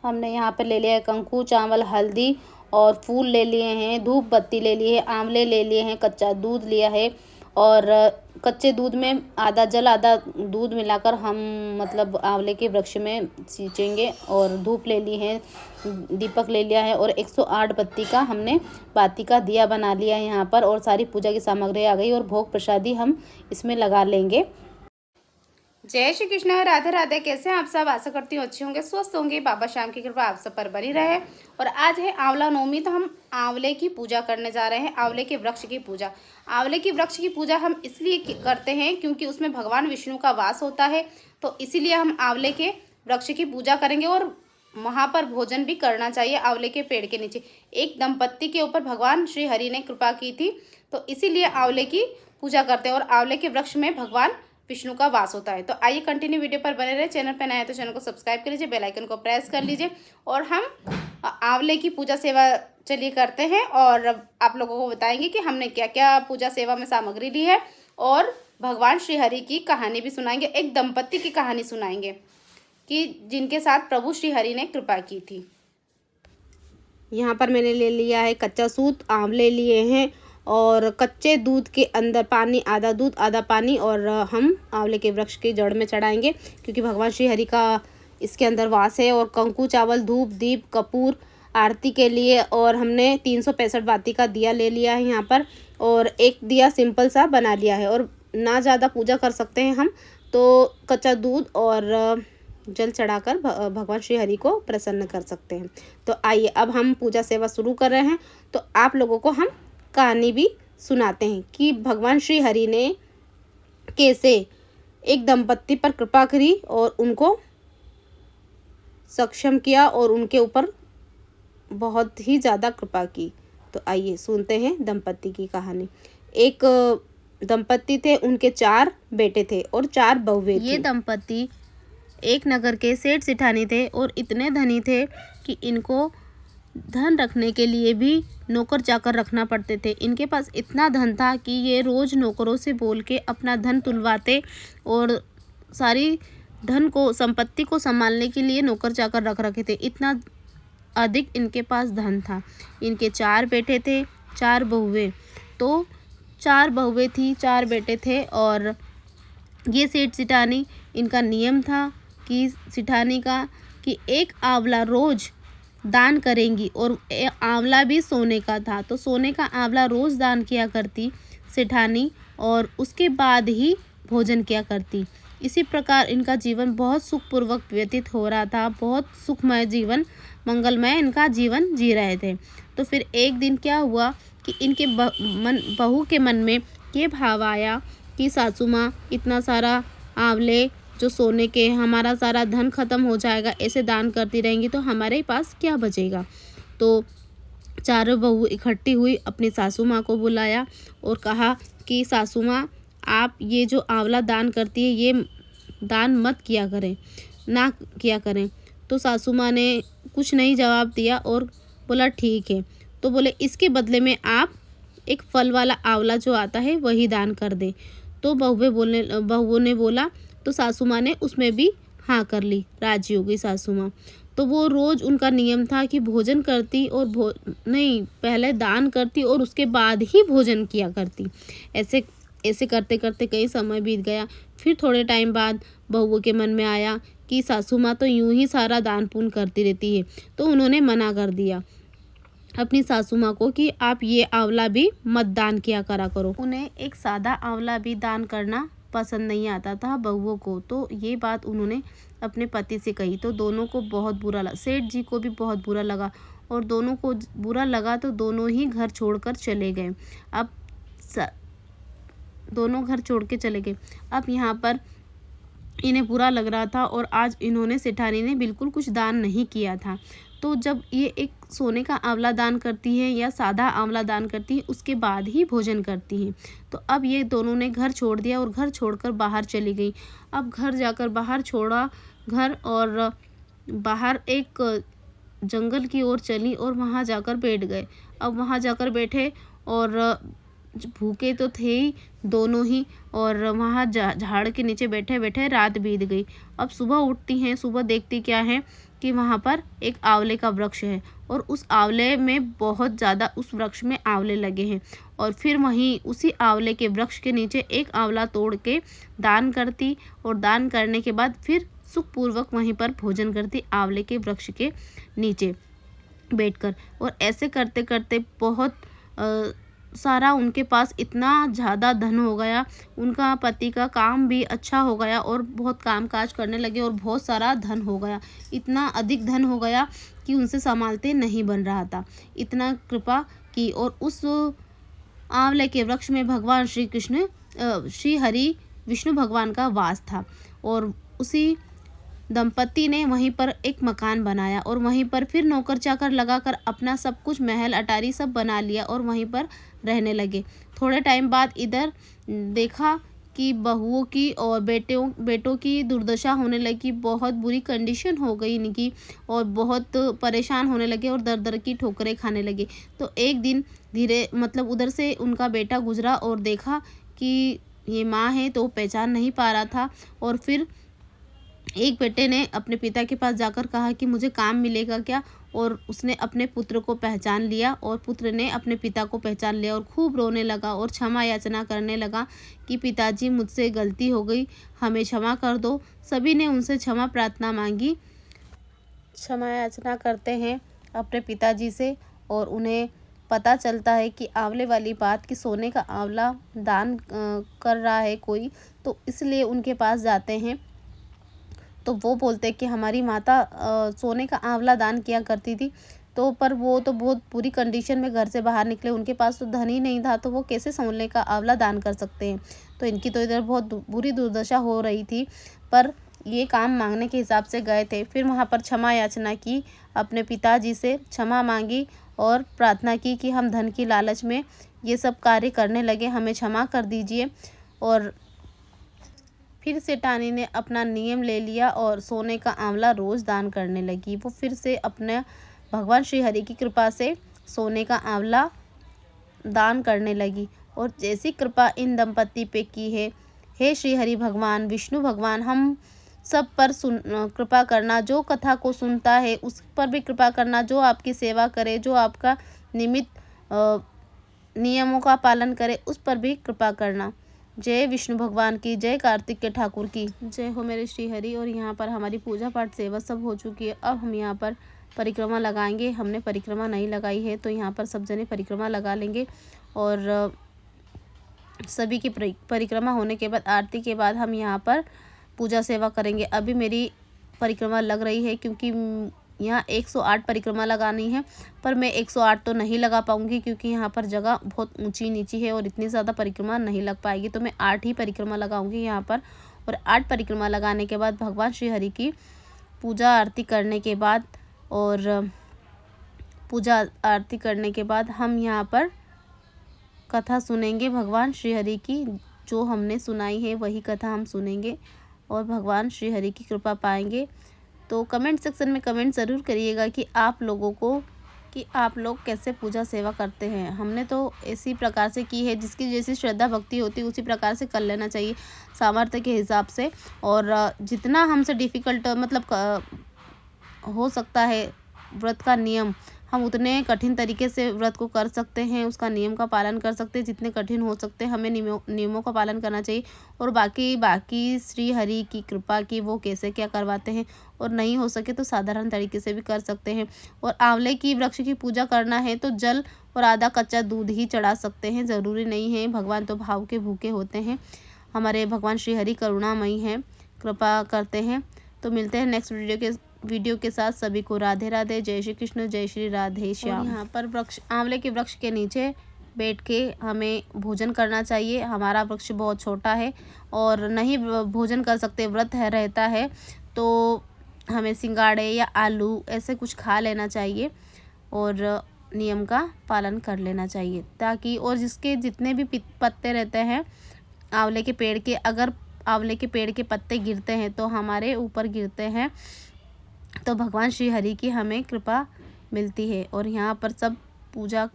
हमने यहाँ पर ले लिया है कंकु, चावल, हल्दी और फूल ले लिए हैं, धूप बत्ती ले ली है, आंवले ले लिए हैं, कच्चा दूध लिया है और कच्चे दूध में आधा जल आधा दूध मिलाकर हम मतलब आंवले के वृक्ष में सींचेंगे। और धूप ले ली है, दीपक ले लिया है और 108 बत्ती का हमने बाती का दिया बना लिया है यहाँ पर। और सारी पूजा की सामग्री आ गई और भोग प्रसादी हम इसमें लगा लेंगे। जय श्री कृष्ण, राधे राधे। कैसे हैं आप सब? आशा करती हूँ अच्छे होंगे, स्वस्थ होंगे। बाबा श्याम की कृपा आप सब पर बनी रहे। और आज है आंवला नवमी, तो हम आंवले की पूजा करने जा रहे हैं, आंवले के वृक्ष की पूजा। आंवले की वृक्ष की पूजा हम इसलिए करते हैं क्योंकि उसमें भगवान विष्णु का वास होता है, तो इसीलिए हम आंवले के वृक्ष की पूजा करेंगे। और वहाँ पर भोजन भी करना चाहिए आंवले के पेड़ के नीचे। एक दंपत्ति के ऊपर भगवान श्री हरि ने कृपा की थी, तो इसीलिए आंवले की पूजा करते हैं। और आंवले के वृक्ष में भगवान विष्णु का वास होता है। तो आइए कंटिन्यू वीडियो पर बने रहे। चैनल पर नया है तो चैनल को सब्सक्राइब कर लीजिए, बेल आइकन को प्रेस कर लीजिए। और हम आंवले की पूजा सेवा चलिए करते हैं और आप लोगों को बताएंगे कि हमने क्या क्या पूजा सेवा में सामग्री ली है। और भगवान श्री हरि की कहानी भी सुनाएंगे, एक दंपत्ति की कहानी सुनाएंगे कि जिनके साथ प्रभु श्री हरि ने कृपा की थी। यहाँ पर मैंने ले लिया है कच्चा सूत, आंवले लिए हैं और कच्चे दूध के अंदर पानी, आधा दूध आधा पानी, और हम आंवले के वृक्ष की जड़ में चढ़ाएंगे क्योंकि भगवान श्री हरि का इसके अंदर वास है। और कंकु, चावल, धूप, दीप, कपूर आरती के लिए। और हमने 365 बाती का दिया ले लिया है यहाँ पर, और एक दिया सिंपल सा बना लिया है। और ना ज़्यादा पूजा कर सकते हैं हम, तो कच्चा दूध और जल चढ़ाकर भगवान श्री हरि को प्रसन्न कर सकते हैं। तो आइए अब हम पूजा सेवा शुरू कर रहे हैं। तो आप लोगों को हम कहानी भी सुनाते हैं कि भगवान श्री हरि ने कैसे एक दंपत्ति पर कृपा करी और उनको सक्षम किया और उनके ऊपर बहुत ही ज़्यादा कृपा की। तो आइए सुनते हैं दंपत्ति की कहानी। एक दंपत्ति थे, उनके 4 बेटे थे और 4 बहुएं थी। ये दंपत्ति एक नगर के सेठ सिठानी थे और इतने धनी थे कि इनको धन रखने के लिए भी नौकर चाकर रखना पड़ते थे। इनके पास इतना धन था कि ये रोज़ नौकरों से बोल के अपना धन तुलवाते और सारी धन को, संपत्ति को संभालने के लिए नौकर चाकर रख रखे थे। इतना अधिक इनके पास धन था। इनके 4 बेटे थे, 4 बहुएं। तो 4 बहुएं थी, 4 बेटे थे। और ये सेठ सिठानी, इनका नियम था कि सिठानी का कि एक आंवला रोज़ दान करेंगी। और आंवला भी सोने का था, तो सोने का आंवला रोज़ दान किया करती सेठानी और उसके बाद ही भोजन किया करती। इसी प्रकार इनका जीवन बहुत सुखपूर्वक व्यतीत हो रहा था, बहुत सुखमय जीवन, मंगलमय इनका जीवन जी रहे थे। तो फिर एक दिन क्या हुआ कि इनके बहू के मन में ये भाव आया कि सासू माँ इतना सारा आंवले जो सोने के, हमारा सारा धन खत्म हो जाएगा, ऐसे दान करती रहेंगी तो हमारे पास क्या बचेगा। तो चारों बहू इकट्ठी हुई, अपनी सासू माँ को बुलाया और कहा कि सासू माँ, आप ये जो आंवला दान करती है ये दान मत किया करें, ना किया करें। तो सासू माँ ने कुछ नहीं जवाब दिया और बोला ठीक है। तो बोले इसके बदले में आप एक फल वाला आंवला जो आता है वही दान कर दें। तो बहुओं ने बोला, तो सासू माँ ने उसमें भी हाँ कर ली, राजी हो गई सासू माँ। तो वो रोज़ उनका नियम था कि भोजन करती और नहीं, पहले दान करती और उसके बाद ही भोजन किया करती। ऐसे ऐसे करते करते कई समय बीत गया। फिर थोड़े टाइम बाद बहुओं के मन में आया कि सासू माँ तो यूं ही सारा दान पुण्य करती रहती है। तो उन्होंने मना कर दिया अपनी सासू माँ को कि आप ये आंवला भी मत दान किया करा करो। उन्हें एक सादा आंवला भी दान करना पसंद नहीं आता था बहुओं को। तो ये बात उन्होंने अपने पति से कही, तो दोनों को बहुत बुरा लगा, सेठ जी को भी बहुत बुरा लगा। और दोनों को बुरा लगा तो दोनों ही घर छोड़कर चले गए। अब दोनों घर छोड़ के चले गए। अब यहाँ पर इन्हें बुरा लग रहा था और आज इन्होंने सेठानी ने बिल्कुल कुछ दान नहीं किया था। तो जब ये एक सोने का आंवला दान करती है या सादा आंवला दान करती है, उसके बाद ही भोजन करती हैं। तो अब ये दोनों ने घर छोड़ दिया और घर छोड़कर बाहर चली गई। अब घर जाकर बाहर छोड़ा घर और बाहर एक जंगल की ओर चली और वहाँ जाकर बैठ गए। अब वहाँ जाकर बैठे और भूखे तो थे ही दोनों ही, और वहाँ झाड़ के नीचे बैठे बैठे रात बीत गई। अब सुबह उठती हैं, सुबह देखती क्या है कि वहाँ पर एक आंवले का वृक्ष है और उस आंवले में बहुत ज़्यादा, उस वृक्ष में आंवले लगे हैं। और फिर वहीं उसी आंवले के वृक्ष के नीचे एक आंवला तोड़ के दान करती और दान करने के बाद फिर सुखपूर्वक वहीं पर भोजन करती आंवले के वृक्ष के नीचे बैठकर। और ऐसे करते करते बहुत सारा उनके पास इतना ज़्यादा धन हो गया, उनका पति का काम भी अच्छा हो गया और बहुत काम काज करने लगे और बहुत सारा धन हो गया। इतना अधिक धन हो गया कि उनसे संभालते नहीं बन रहा था, इतना कृपा की। और उस आंवले के वृक्ष में भगवान श्री कृष्ण श्री हरि विष्णु भगवान का वास था। और उसी दंपति ने वहीं पर एक मकान बनाया और वहीं पर फिर नौकर चाकर लगाकर अपना सब कुछ, महल अटारी सब बना लिया और वहीं पर रहने लगे। थोड़े टाइम बाद इधर देखा कि बहुओं की और बेटों की दुर्दशा होने लगी, बहुत बुरी कंडीशन हो गई इनकी और बहुत परेशान होने लगे और दर दर की ठोकरें खाने लगे। तो एक दिन उधर से उनका बेटा गुजरा और देखा कि ये माँ है, तो पहचान नहीं पा रहा था। और फिर एक बेटे ने अपने पिता के पास जाकर कहा कि मुझे काम मिलेगा क्या, और उसने अपने पुत्र को पहचान लिया और पुत्र ने अपने पिता को पहचान लिया और खूब रोने लगा और क्षमा याचना करने लगा कि पिताजी मुझसे गलती हो गई, हमें क्षमा कर दो। सभी ने उनसे क्षमा प्रार्थना मांगी, क्षमा याचना करते हैं अपने पिताजी से। और उन्हें पता चलता है कि आंवले वाली बात, कि सोने का आंवला दान कर रहा है कोई, तो इसलिए उनके पास जाते हैं। तो वो बोलते हैं कि हमारी माता सोने का आंवला दान किया करती थी। तो पर वो तो बहुत बुरी कंडीशन में घर से बाहर निकले, उनके पास तो धन ही नहीं था, तो वो कैसे सोने का आंवला दान कर सकते हैं। तो इनकी तो इधर बहुत बुरी दुर्दशा हो रही थी, पर ये काम मांगने के हिसाब से गए थे। फिर वहाँ पर क्षमा याचना की, अपने पिताजी से क्षमा मांगी और प्रार्थना की कि हम धन की लालच में ये सब कार्य करने लगे, हमें क्षमा कर दीजिए। और फिर सेठानी ने अपना नियम ले लिया और सोने का आंवला रोज़ दान करने लगी। वो फिर से अपने भगवान श्री हरि की कृपा से सोने का आंवला दान करने लगी। और जैसी कृपा इन दंपति पे की है, हे श्री हरि भगवान विष्णु भगवान, हम सब पर कृपा करना। जो कथा को सुनता है उस पर भी कृपा करना, जो आपकी सेवा करे, जो आपका निमित्त नियमों का पालन करे, उस पर भी कृपा करना। जय विष्णु भगवान की, जय कार्तिक के ठाकुर की जय हो मेरे श्री हरि। और यहाँ पर हमारी पूजा पाठ सेवा सब हो चुकी है। अब हम यहाँ पर परिक्रमा लगाएंगे। हमने परिक्रमा नहीं लगाई है, तो यहाँ पर सब जने परिक्रमा लगा लेंगे। और सभी की परिक्रमा होने के बाद, आरती के बाद हम यहाँ पर पूजा सेवा करेंगे। अभी मेरी परिक्रमा लग रही है क्योंकि यहाँ 108 परिक्रमा लगानी है, पर मैं 108 तो नहीं लगा पाऊँगी क्योंकि यहाँ पर जगह बहुत ऊंची नीची है और इतनी ज़्यादा परिक्रमा नहीं लग पाएगी। तो मैं 8 ही परिक्रमा लगाऊंगी यहाँ पर। और 8 परिक्रमा लगाने के बाद भगवान श्री हरि की पूजा आरती करने के बाद, और पूजा आरती करने के बाद हम यहाँ पर कथा सुनेंगे भगवान श्री हरि की। जो हमने सुनाई है वही कथा हम सुनेंगे और भगवान श्री हरि की कृपा पाएंगे। तो कमेंट सेक्शन में कमेंट ज़रूर करिएगा कि आप लोग कैसे पूजा सेवा करते हैं। हमने तो इसी प्रकार से की है, जिसकी जैसी श्रद्धा भक्ति होती है उसी प्रकार से कर लेना चाहिए, सामर्थ्य के हिसाब से। और जितना हमसे डिफ़िकल्ट हो सकता है व्रत का नियम, हम उतने कठिन तरीके से व्रत को कर सकते हैं, उसका नियम का पालन कर सकते हैं। जितने कठिन हो सकते हैं हमें नियमों का पालन करना चाहिए। और बाकी श्री हरि की कृपा की वो कैसे क्या करवाते हैं, और नहीं हो सके तो साधारण तरीके से भी कर सकते हैं। और आंवले की वृक्ष की पूजा करना है तो जल और आधा कच्चा दूध ही चढ़ा सकते हैं, ज़रूरी नहीं है। भगवान तो भाव के भूखे होते हैं। हमारे भगवान श्री हरि करुणामयी हैं, कृपा करते हैं। तो मिलते हैं नेक्स्ट वीडियो के साथ। सभी को राधे राधे, जय श्री कृष्ण, जय श्री राधे श्याम। यहाँ पर आंवले के वृक्ष के नीचे बैठ के हमें भोजन करना चाहिए। हमारा वृक्ष बहुत छोटा है और नहीं भोजन कर सकते, व्रत रहता है, तो हमें सिंगाड़े या आलू ऐसे कुछ खा लेना चाहिए और नियम का पालन कर लेना चाहिए, ताकि और जिसके जितने भी पत्ते रहते हैं आंवले के पेड़ के, अगर आंवले के पेड़ के पत्ते गिरते हैं तो हमारे ऊपर गिरते हैं, तो भगवान श्री हरि की हमें कृपा मिलती है। और यहाँ पर सब पूजा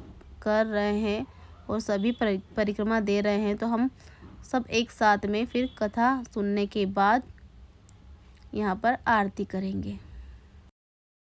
कर रहे हैं और सभी परिक्रमा दे रहे हैं। तो हम सब एक साथ में फिर कथा सुनने के बाद यहाँ पर आरती करेंगे।